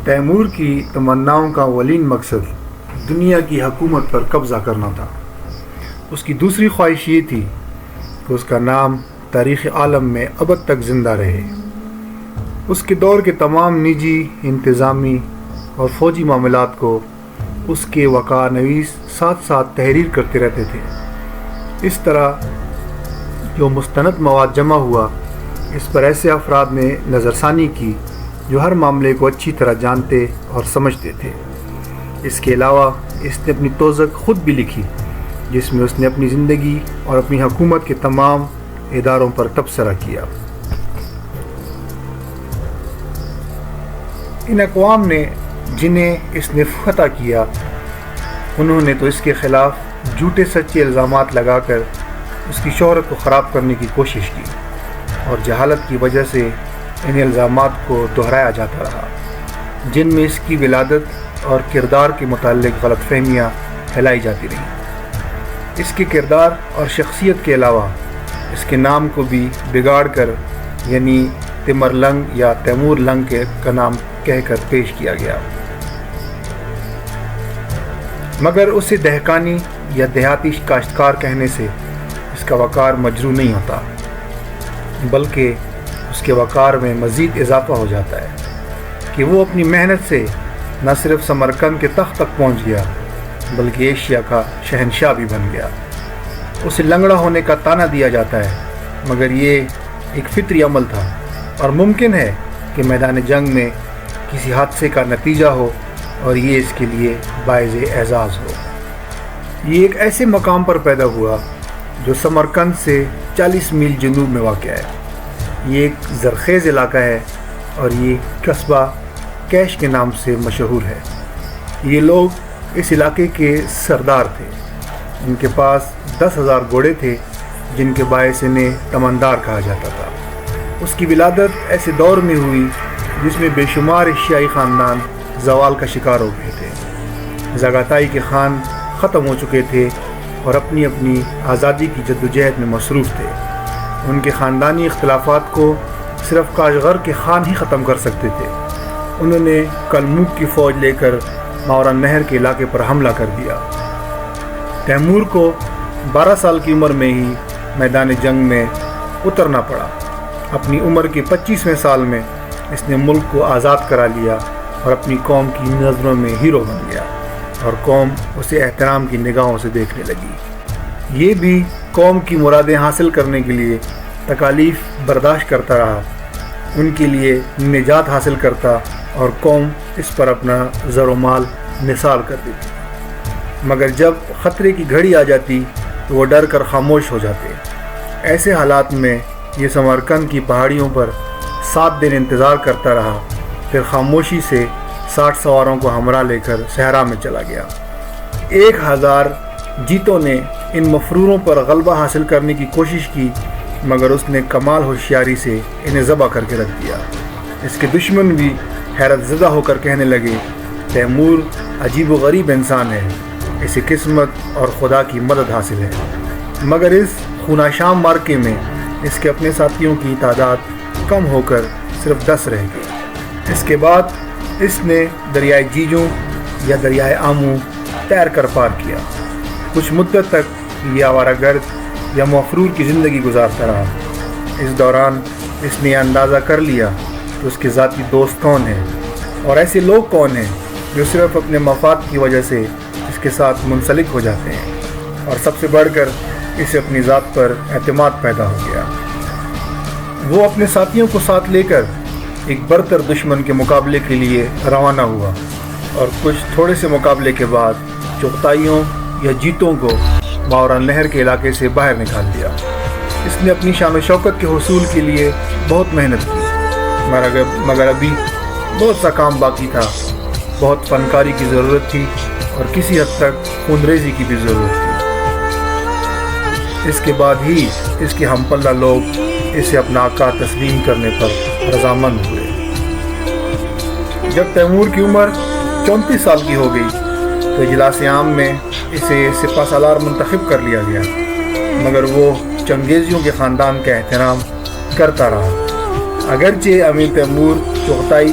Timur کی تمناؤں کا اولین مقصد دنیا کی حکومت پر قبضہ کرنا تھا۔ اس کی دوسری خواہش یہ تھی کہ اس کا نام تاریخ عالم میں ابد تک زندہ رہے۔ اس کے دور کے تمام نجی، انتظامی اور فوجی معاملات کو اس کے وقار نویس ساتھ ساتھ تحریر کرتے رہتے تھے۔ اس طرح جو مستند مواد جمع ہوا، اس پر ایسے افراد نے نظر ثانی کی جو ہر معاملے کو اچھی طرح جانتے اور سمجھتے تھے۔ اس کے علاوہ اس نے اپنی توثیق خود بھی لکھی، جس میں اس نے اپنی زندگی اور اپنی حکومت کے تمام اداروں پر تبصرہ کیا۔ ان اقوام نے جنہیں اس نے فتح کیا، انہوں نے تو اس کے خلاف جھوٹے سچے الزامات لگا کر اس کی شہرت کو خراب کرنے کی کوشش کی، اور جہالت کی وجہ سے ان الزامات کو دہرایا جاتا رہا، جن میں اس کی ولادت اور کردار کے متعلق غلط فہمیاں پھیلائی جاتی رہیں۔ اس کے کردار اور شخصیت کے علاوہ اس کے نام کو بھی بگاڑ کر، یعنی تیمرلنگ یا تیمور لنگ کا نام کہہ کر پیش کیا گیا، مگر اسے دہقانی یا دیہاتی کاشتکار کہنے سے اس کا وقار مجروح نہیں ہوتا، بلکہ اس کے وقار میں مزید اضافہ ہو جاتا ہے کہ وہ اپنی محنت سے نہ صرف سمرقند کے تخت تک پہنچ گیا، بلکہ ایشیا کا شہنشاہ بھی بن گیا۔ اسے لنگڑا ہونے کا طعنہ دیا جاتا ہے، مگر یہ ایک فطری عمل تھا، اور ممکن ہے کہ میدان جنگ میں کسی حادثے کا نتیجہ ہو اور یہ اس کے لیے باعث اعزاز ہو۔ یہ ایک ایسے مقام پر پیدا ہوا جو سمرقند سے 40 میل جنوب میں واقع ہے۔ یہ ایک زرخیز علاقہ ہے اور یہ قصبہ کیش کے نام سے مشہور ہے۔ یہ لوگ اس علاقے کے سردار تھے۔ ان کے پاس 10,000 گھوڑے تھے، جن کے باعث انہیں تمندار کہا جاتا تھا۔ اس کی ولادت ایسے دور میں ہوئی جس میں بے شمار ایشیائی خاندان زوال کا شکار ہو گئے تھے۔ زغاتائی کے خان ختم ہو چکے تھے اور اپنی اپنی آزادی کی جدوجہد میں مصروف تھے۔ ان کے خاندانی اختلافات کو صرف کاشغر کے خان ہی ختم کر سکتے تھے۔ انہوں نے کلموک کی فوج لے کر ماورا نہر کے علاقے پر حملہ کر دیا۔ تیمور کو 12 سال کی عمر میں ہی میدان جنگ میں اترنا پڑا۔ اپنی عمر کے 25ویں سال میں اس نے ملک کو آزاد کرا لیا اور اپنی قوم کی نظروں میں ہیرو بن گیا، اور قوم اسے احترام کی نگاہوں سے دیکھنے لگی۔ یہ بھی قوم کی مرادیں حاصل کرنے کے لیے تکالیف برداشت کرتا رہا، ان کے لیے نجات حاصل کرتا، اور قوم اس پر اپنا زر و مال نثار کر دیتی۔ مگر جب خطرے کی گھڑی آ جاتی تو وہ ڈر کر خاموش ہو جاتے۔ ایسے حالات میں یہ سمرقند کی پہاڑیوں پر 7 دن انتظار کرتا رہا، پھر خاموشی سے 60 سواروں کو ہمراہ لے کر صحرا میں چلا گیا۔ 1000 جیتوں نے ان مفروروں پر غلبہ حاصل کرنے کی کوشش کی، مگر اس نے کمال ہوشیاری سے انہیں ذبح کر کے رکھ دیا۔ اس کے دشمن بھی حیرت زدہ ہو کر کہنے لگے، تیمور عجیب و غریب انسان ہے، اسے قسمت اور خدا کی مدد حاصل ہے۔ مگر اس خوناشام مارکے میں اس کے اپنے ساتھیوں کی تعداد کم ہو کر صرف 10 رہ گئی۔ اس کے بعد اس نے دریائے جیجوں یا دریائے آمو تیر کر پار کیا۔ کچھ مدت تک یہ آوارہ گرد یا مفرور کی زندگی گزارتا رہا۔ اس دوران اس نے یہ اندازہ کر لیا کہ اس کے ذاتی دوست کون ہیں، اور ایسے لوگ کون ہیں جو صرف اپنے مفاد کی وجہ سے اس کے ساتھ منسلک ہو جاتے ہیں، اور سب سے بڑھ کر اسے اپنی ذات پر اعتماد پیدا ہو گیا۔ وہ اپنے ساتھیوں کو ساتھ لے کر ایک برتر دشمن کے مقابلے کے لیے روانہ ہوا، اور کچھ تھوڑے سے مقابلے کے بعد چغتائیوں یا جیتوں کو ماورا نہر کے علاقے سے باہر نکال دیا۔ اس نے اپنی شان و شوکت کے حصول کے لیے بہت محنت کی، مگر ابھی بہت سا کام باقی تھا۔ بہت فنکاری کی ضرورت تھی اور کسی حد تک خونریزی کی بھی ضرورت تھی۔ اس کے بعد ہی اس کے ہم پلہ لوگ اسے اپنا آقا تسلیم کرنے پر رضامند ہوئے۔ جب تیمور کی عمر 34 سال کی ہو گئی تو اجلاس عام میں اسے سپہ سالار منتخب کر لیا گیا، مگر وہ چنگیزیوں کے خاندان کا احترام کرتا رہا۔ اگرچہ امیر تیمور چغتائی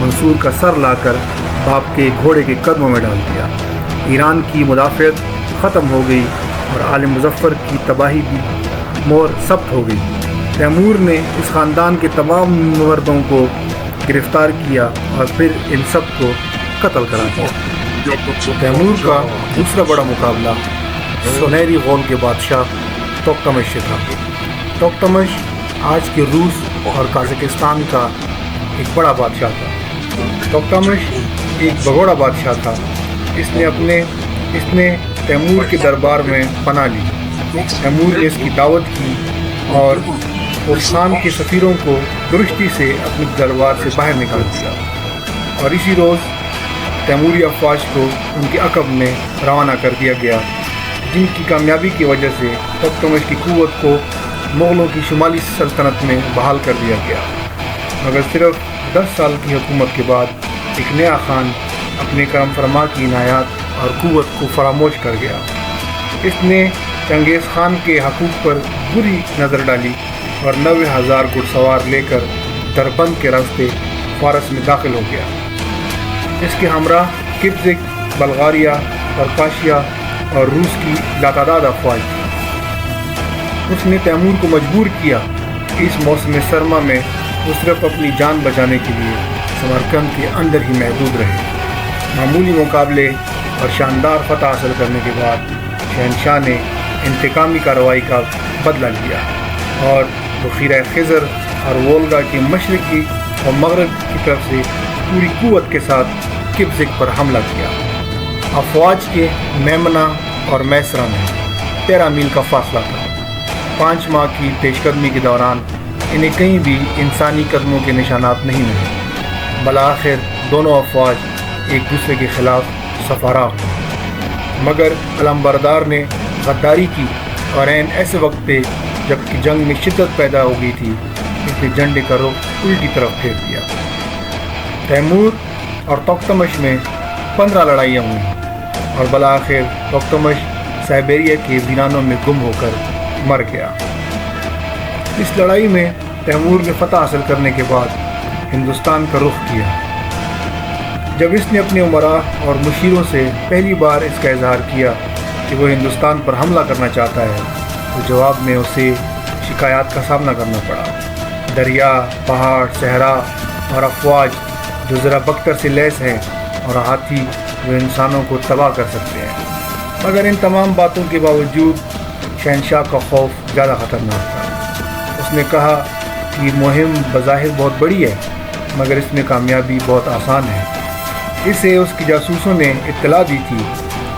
منصور کا سر لا کر باپ کے گھوڑے کے قدموں میں ڈال دیا۔ ایران کی مدافعت ختم ہو گئی اور آل مظفر کی تباہی بھی مور ثبت ہو گئی۔ تیمور نے اس خاندان کے تمام مردوں کو گرفتار کیا اور پھر ان سب کو قتل کرا دیا۔ تیمور کا دوسرا بڑا مقابلہ سنہری غول کے بادشاہ توکتمش سے تھا۔ توکتمش آج کے روس اور قازقستان کا ایک بڑا بادشاہ تھا۔ توکتمش ایک بگوڑا بادشاہ تھا۔ اس نے تیمور کے دربار میں پناہ لی۔ تیمور نے اس کی دعوت کی اور خان کے سفیروں کو درستی سے اپنے دربار سے باہر نکال دیا، اور اسی روز تیموری افواج کو ان کے عقب میں روانہ کر دیا گیا، جن کی کامیابی کی وجہ سے توکتمش کی قوت کو مغلوں کی شمالی سلطنت میں بحال کر دیا گیا۔ مگر صرف 10 سال کی حکومت کے بعد ایک نیا خان اپنے کرم فرما کی عنایات اور قوت کو فراموش کر گیا۔ اس نے چنگیز خان کے حقوق پر بری نظر ڈالی اور 90,000 گھڑ سوار لے کر دربند کے راستے فارس میں داخل ہو گیا۔ اس کے ہمراہ کپزک، بلغاریہ، پرکاشیا اور روس کی لاتعداد افواج تھی۔ اس نے تیمور کو مجبور کیا کہ اس موسم سرما میں وہ صرف اپنی جان بچانے کے لیے سمرقند کے اندر ہی محدود رہے۔ معمولی مقابلے اور شاندار فتح حاصل کرنے کے بعد شہنشاہ نے انتقامی کارروائی کا بدلہ لیا اور بحیرہ خزر اور وولگا کے مشرقی اور مغرب کی طرف سے پوری قوت کے ساتھ کپزک پر حملہ کیا۔ افواج کے میمنہ اور میسرہ میں 13 میل کا فاصلہ تھا۔ 5 ماہ کی پیش قدمی کے دوران انہیں کہیں بھی انسانی قدموں کے نشانات نہیں ملے۔ بالآخر دونوں افواج ایک دوسرے کے خلاف سفارا ہوئے، مگر علمبردار نے غداری کی اور عین ایسے وقت پہ جب کہ جنگ میں شدت پیدا ہو گئی تھی، اس نے جھنڈے کا رخ الٹی طرف پھیر دیا۔ تیمور اور توکتمش میں 15 لڑائیاں ہوئیں اور بالآخر توکتمش سائبیریا کے ویرانوں میں گم ہو کر مر گیا۔ اس لڑائی میں تیمور نے فتح حاصل کرنے کے بعد ہندوستان کا رخ کیا۔ جب اس نے اپنے امراء اور مشیروں سے پہلی بار اس کا اظہار کیا کہ وہ ہندوستان پر حملہ کرنا چاہتا ہے، تو جواب میں اسے شکایات کا سامنا کرنا پڑا۔ دریا، پہاڑ، صحرا اور افواج جو ذرا بختر سے لیس ہیں، اور ہاتھی جو انسانوں کو تباہ کر سکتے ہیں۔ مگر ان تمام باتوں کے باوجود شہنشاہ کا خوف زیادہ خطرناک تھا۔ اس نے کہا کہ یہ مہم بظاہر بہت بڑی ہے، مگر اس میں کامیابی بہت آسان ہے۔ اسے اس کی جاسوسوں نے اطلاع دی تھی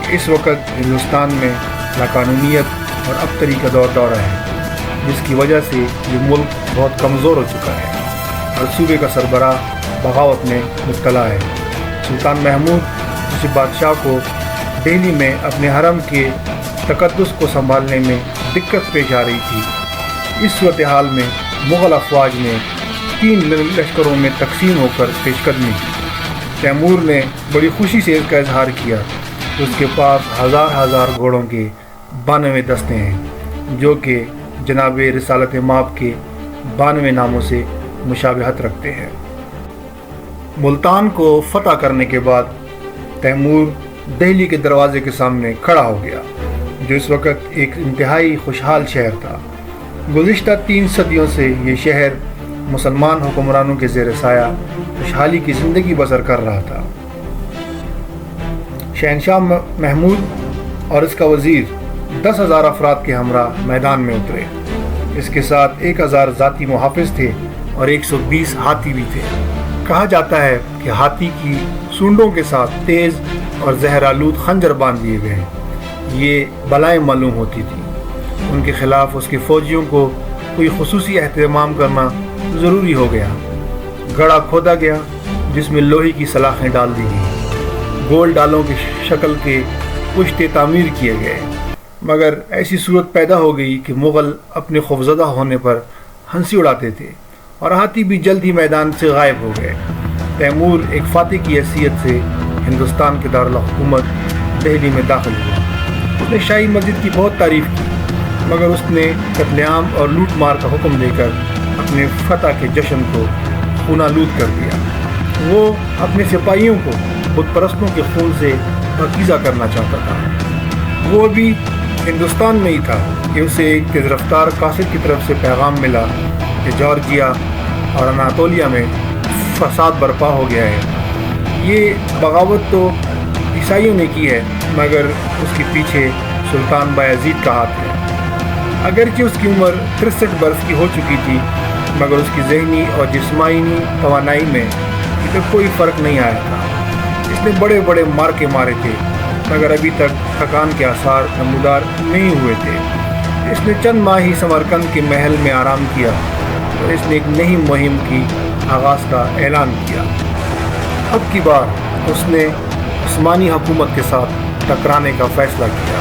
کہ اس وقت ہندوستان میں لاقانونیت اور ابتری کا دور دورہ ہے، جس کی وجہ سے یہ ملک بہت کمزور ہو چکا ہے اور صوبے کا سربراہ بغاوت میں مبتلا ہے۔ سلطان محمود جس بادشاہ کو دہلی میں اپنے حرم کے تقدس کو سنبھالنے میں دقت پیش آ رہی تھی، اس صورتحال میں مغل افواج نے 3 لشکروں میں تقسیم ہو کر پیش قدمی کی۔ تیمور نے بڑی خوشی سے اس کا اظہار کیا کہ اس کے پاس ہزار گھوڑوں کے 92 دستے ہیں، جو کہ جناب رسالت مآب کے 92 ناموں سے مشابہت رکھتے ہیں۔ ملتان کو فتح کرنے کے بعد تیمور دہلی کے دروازے کے سامنے کھڑا ہو گیا، جو اس وقت ایک انتہائی خوشحال شہر تھا۔ گزشتہ 3 صدیوں سے یہ شہر مسلمان حکمرانوں کے زیر سایہ خوشحالی کی زندگی بسر کر رہا تھا۔ شہنشاہ محمود اور اس کا وزیر 10,000 افراد کے ہمراہ میدان میں اترے۔ اس کے ساتھ 1,000 ذاتی محافظ تھے اور 120 ہاتھی بھی تھے۔ کہا جاتا ہے کہ ہاتھی کی سونڈوں کے ساتھ تیز اور زہرآلود خنجر باندھ دیے گئے۔ یہ بلائیں معلوم ہوتی تھی۔ ان کے خلاف اس کے فوجیوں کو کوئی خصوصی اہتمام کرنا ضروری ہو گیا۔ گڑھا کھودا گیا جس میں لوہے کی سلاخیں ڈال دی گئیں۔ گول ڈالوں کی شکل کے پشتے تعمیر کیے گئے، مگر ایسی صورت پیدا ہو گئی کہ مغل اپنے خوفزدہ ہونے پر ہنسی اڑاتے تھے اور ہاتھی بھی جلد ہی میدان سے غائب ہو گئے۔ تیمور ایک فاتح کی حیثیت سے ہندوستان کے دارالحکومت دہلی میں داخل ہوا۔ اس نے شاہی مسجد کی بہت تعریف کی، مگر اس نے قتل عام اور لوٹ مار کا حکم دے کر اپنے فتح کے جشن کو خونالود کر دیا۔ وہ اپنے سپاہیوں کو بت پرستوں کے خون سے پاکیزہ کرنا چاہتا تھا۔ وہ ابھی ہندوستان میں ہی تھا کہ اسے ایک تیز رفتار قاصد کی طرف سے پیغام ملا کہ جارجیا اور اناطولیہ میں فساد برپا ہو گیا ہے۔ یہ بغاوت تو عیسائیوں نے کی ہے، مگر اس کے پیچھے سلطان بایزید کا ہاتھ ہے۔ اگرچہ اس کی عمر 63 برس کی ہو چکی تھی، مگر اس کی ذہنی اور جسمانی توانائی میں کوئی فرق نہیں آیا تھا۔ اس نے بڑے بڑے مارکے مارے تھے، مگر ابھی تک تھکان کے آثار نمودار نہیں ہوئے تھے۔ اس نے چند ماہ ہی سمرقند کے محل میں آرام کیا اور اس نے ایک نئی مہم کی آغاز کا اعلان کیا۔ اب کی بار اس نے عثمانی حکومت کے ساتھ ٹکرانے کا فیصلہ کیا۔